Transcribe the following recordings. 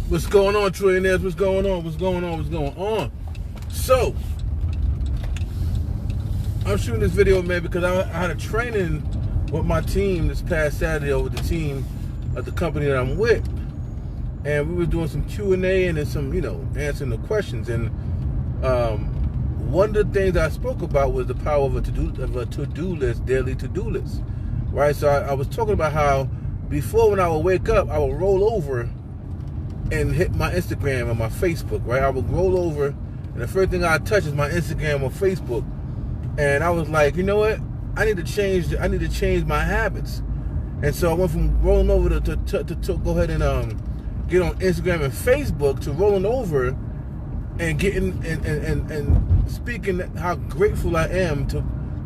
What's going on, trillionaires? What's going on? What's going on? What's going on? So, I'm shooting this video, man, because I had a training with my team this past Saturday over the team of the company that I'm with. And we were doing some Q&A and then some, answering the questions. And one of the things I spoke about was the power of a to-do list, daily to-do list, right? So I was talking about how before, when I would wake up, I would roll over and hit my Instagram or my Facebook, right? I would roll over, and the first thing I touch is my Instagram or Facebook. And I was like, you know what? I need to change my habits. And so I went from rolling over to go ahead and get on Instagram and Facebook to rolling over and getting and speaking how grateful I am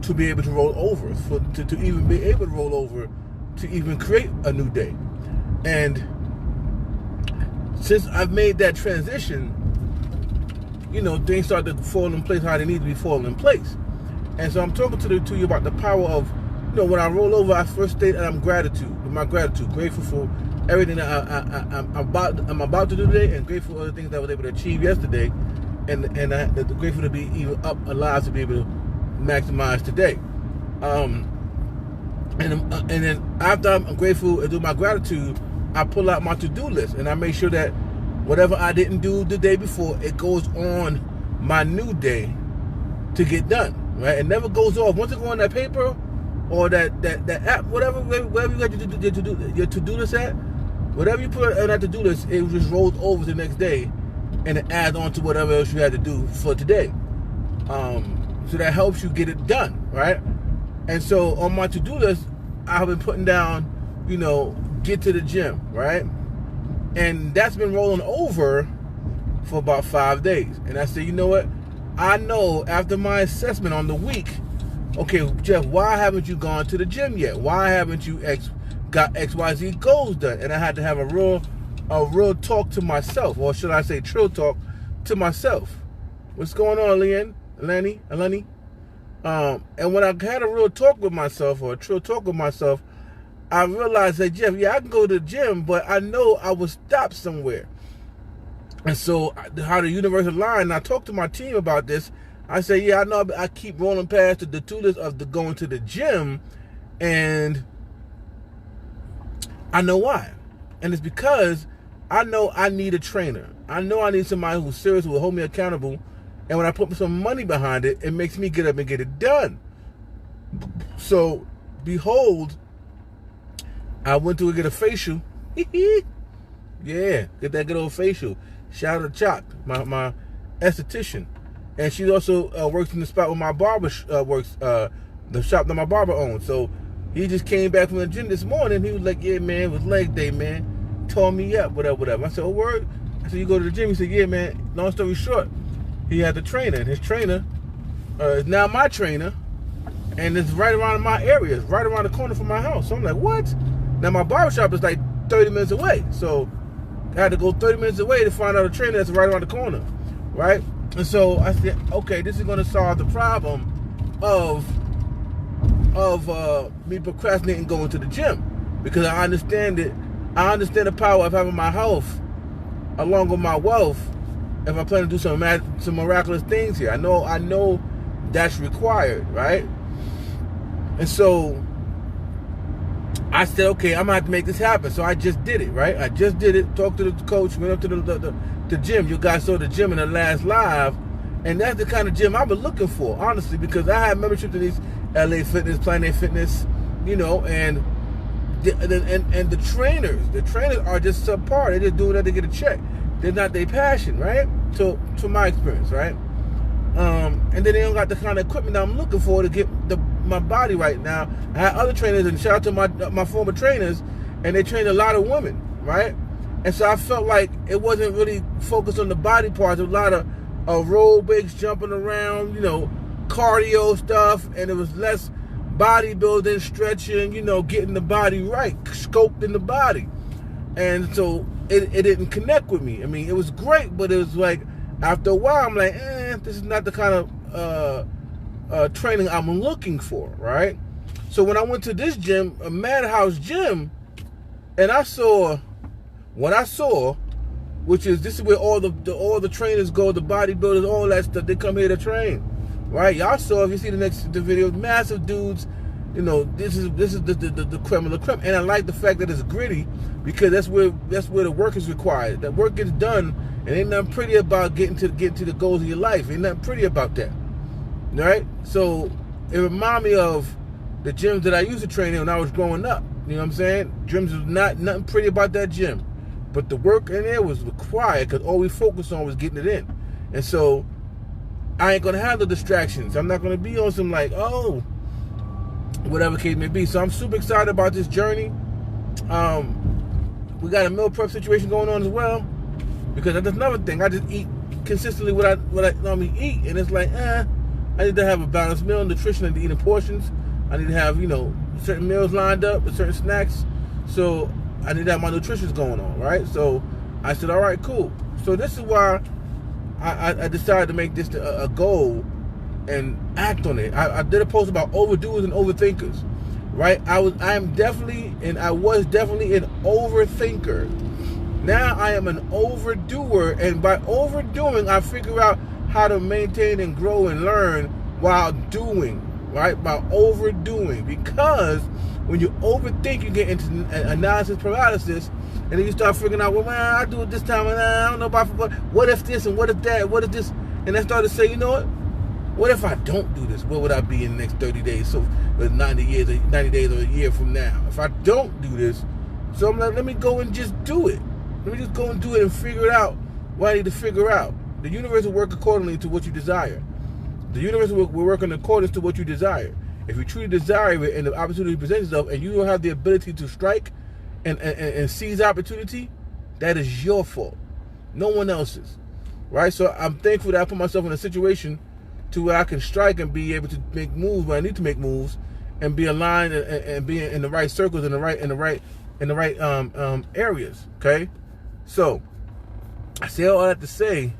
to be able to roll over, to even be able to roll over, to even create a new day. And since I've made that transition, things start to fall in place how they need to be falling in place. And so I'm talking to you about the power of, when I roll over, I first state that I'm grateful for everything that I'm about to do today, and grateful for the things that I was able to achieve yesterday, and I'm grateful to be even up alive to be able to maximize today. And then after I'm grateful and do my gratitude, I pull out my to-do list and I make sure that whatever I didn't do the day before, it goes on my new day to get done, right? It never goes off. Once it goes on that paper or that app, wherever you got your to-do list at, whatever you put on that to-do list, it just rolls over to the next day and it adds on to whatever else you had to do for today. So that helps you get it done, right? And so on my to-do list, I've been putting down, get to the gym, right? And that's been rolling over for about 5 days. And I said, you know what? I know after my assessment on the week, okay, Jeff, why haven't you gone to the gym yet? Why haven't you got XYZ goals done? And I had to have a real talk to myself, or should I say trill talk to myself. What's going on, Eleni? And when I had a real talk with myself, or a trill talk with myself, I realized that, Jeff, I can go to the gym, but I know I was stopped somewhere. And so how the universe aligned, I talked to my team about this. I said, I know I keep rolling past the to-do list of going to the gym, and I know why. And it's because I know I need a trainer. I know I need somebody who's serious, who will hold me accountable. And when I put some money behind it, it makes me get up and get it done. So, behold, I went to get a facial. Yeah, get that good old facial. Shout out to Chalk, my esthetician. And she also works in the spot where my barber works, the shop that my barber owns. So he just came back from the gym this morning. He was like, yeah, man, it was leg day, man. Tore me up, whatever. I said, oh, word? I said, you go to the gym? He said, yeah, man. Long story short, he had the trainer. And his trainer is now my trainer. And it's right around my area. It's right around the corner from my house. So I'm like, what? Now, my barbershop is like 30 minutes away. So I had to go 30 minutes away to find out a trainer that's right around the corner, right? And so I said, okay, this is going to solve the problem of me procrastinating going to the gym, because I understand it. I understand the power of having my health along with my wealth if I plan to do some miraculous things here. I know that's required, right? And so I said, okay, I'm going to have to make this happen. So I just did it, right? I just did it. Talked to the coach, went up to the gym. You guys saw the gym in the last live. And that's the kind of gym I've been looking for, honestly, because I have membership to these LA Fitness, Planet Fitness, and the trainers are just subpar. They just doing that to get a check. They're not their passion, right? To my experience, right? And then they don't got the kind of equipment that I'm looking for to get my body right now. I had other trainers, and shout out to my former trainers, and they trained a lot of women, right? And so I felt like it wasn't really focused on the body parts. A lot of aerobics, jumping around, cardio stuff, and it was less bodybuilding, stretching, getting the body right, sculpting the body. And so it didn't connect with me. I mean, it was great, but it was like, after a while, I'm like, this is not the kind of training I'm looking for, right? So when I went to this gym, a Madhouse gym, and what I saw which is this is where all the trainers go, the bodybuilders, all that stuff. They come here to train, right? Y'all saw, if you see the video, massive dudes. You know, this is the creme of the creme, and I like the fact that it's gritty because that's where the work is required. That work gets done, and ain't nothing pretty about getting to the goals of your life. Ain't nothing pretty about that, right? So it reminded me of the gyms that I used to train in when I was growing up. You know what I'm saying? Gyms was nothing pretty about that gym, but the work in there was required because all we focused on was getting it in. And so I ain't gonna have the distractions. I'm not gonna be on some like, oh, whatever case may be. So I'm super excited about this journey. We got a meal prep situation going on as well, because that's another thing. I just eat consistently what I normally eat, and it's like, I need to have a balanced meal, nutrition, and to eat in portions. I need to have, you know, certain meals lined up with certain snacks. So I need to have my nutrition going on, right? So I said, all right, cool. So this is why I decided to make this a goal and act on it. I did a post about overdoers and overthinkers, right? I was definitely an overthinker. Now I am an overdoer, and by overdoing, I figure out how to maintain and grow and learn while doing, right? By overdoing, because when you overthink, you get into analysis paralysis, and then you start figuring out, well, man, I do it this time, and I don't know about what if this and what if that, what if this, and I started to say, you know what if I don't do this? Where would I be in the next 30 days? So with 90 days or a year from now, if I don't do this, so I'm like, let me go and just do it. Let me just go and do it and figure it out what I need to figure out. The universe will work accordingly to what you desire. The universe will work in accordance to what you desire. If you truly desire it and the opportunity presents itself and you don't have the ability to strike and seize opportunity, that is your fault. No one else's. Right? So I'm thankful that I put myself in a situation to where I can strike and be able to make moves when I need to make moves, and be aligned and be in the right circles, in the right areas. Okay, so I say all that to say,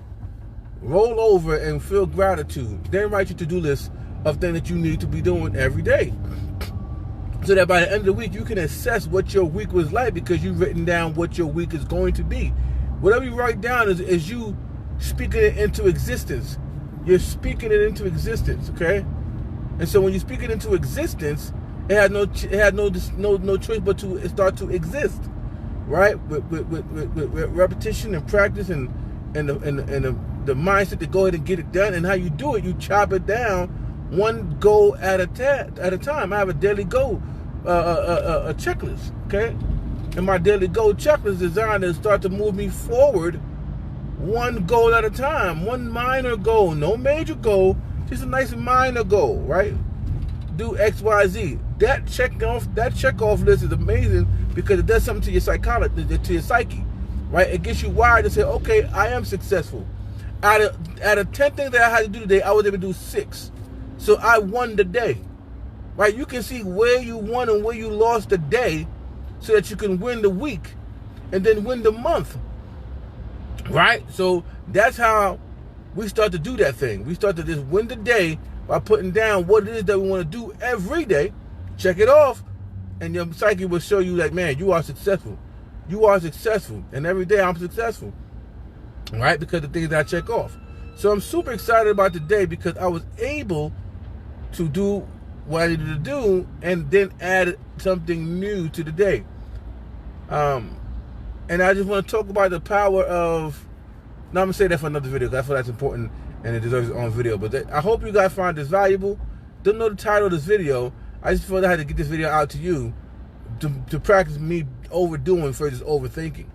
roll over and feel gratitude. Then write your to-do list of things that you need to be doing every day, so that by the end of the week you can assess what your week was like, because you've written down what your week is going to be. Whatever you write down is you speaking it into existence. You're speaking it into existence, okay? And so when you speak it into existence, it had no choice but to start to exist, right? With repetition and practice and the mindset to go ahead and get it done. And how you do it, you chop it down one goal at a time. I have a daily goal, a checklist, okay? And my daily goal checklist is designed to start to move me forward, one goal at a time, one minor goal, no major goal, just a nice minor goal, right? Do X, Y, Z. That check off list is amazing because it does something to your psychology, to your psyche, right? It gets you wired to say, okay, I am successful. Out of 10 things that I had to do today, I was able to do 6. So I won the day, right? You can see where you won and where you lost the day, so that you can win the week and then win the month. Right? So that's how we start to do that thing. We start to just win the day by putting down what it is that we want to do every day. Check it off, and your psyche will show you like, man, you are successful. You are successful. And every day I'm successful. Right? Because the things that I check off. So I'm super excited about today because I was able to do what I needed to do and then add something new to the day. And I just want to talk about the power of, now I'm going to say that for another video, because I feel that's important and it deserves its own video. But I hope you guys find this valuable. Don't know the title of this video. I just felt I had to get this video out to you to practice me overdoing versus overthinking,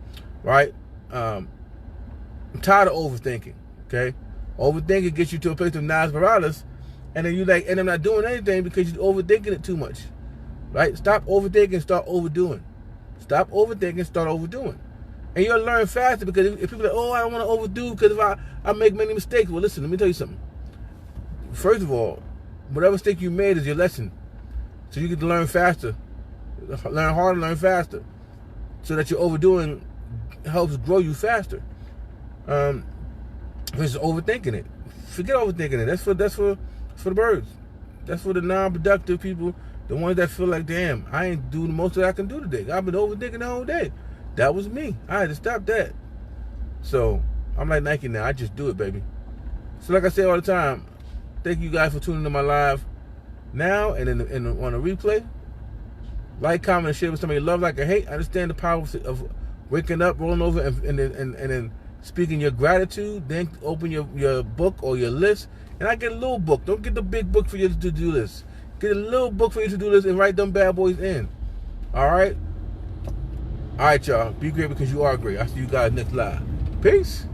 right? I'm tired of overthinking, okay? Overthinking gets you to a place of analysis paralysis, and then you like, and I'm not doing anything because you're overthinking it too much, right? Stop overthinking, start overdoing. Stop overthinking, start overdoing. And you'll learn faster, because if people are like, oh, I don't want to overdo because if I make many mistakes. Well, listen, let me tell you something. First of all, whatever mistake you made is your lesson. So you get to learn faster. Learn harder, learn faster. So that your overdoing helps grow you faster. Versus overthinking it. Forget overthinking it. That's for the birds. That's for the non-productive people. The ones that feel like, damn, I ain't doing the most that I can do today. I've been overthinking the whole day. That was me. I had to stop that. So I'm like Nike now. I just do it, baby. So like I say all the time, thank you guys for tuning into my live now and on a replay. Like, comment, and share with somebody you love, like, or hate. I understand the power of waking up, rolling over, and then speaking your gratitude. Then open your book or your list. And I get a little book. Don't get the big book for your to-do list. Get a little book for your to-do list and write them bad boys in. All right? All right, y'all. Be great because you are great. I'll see you guys next live. Peace.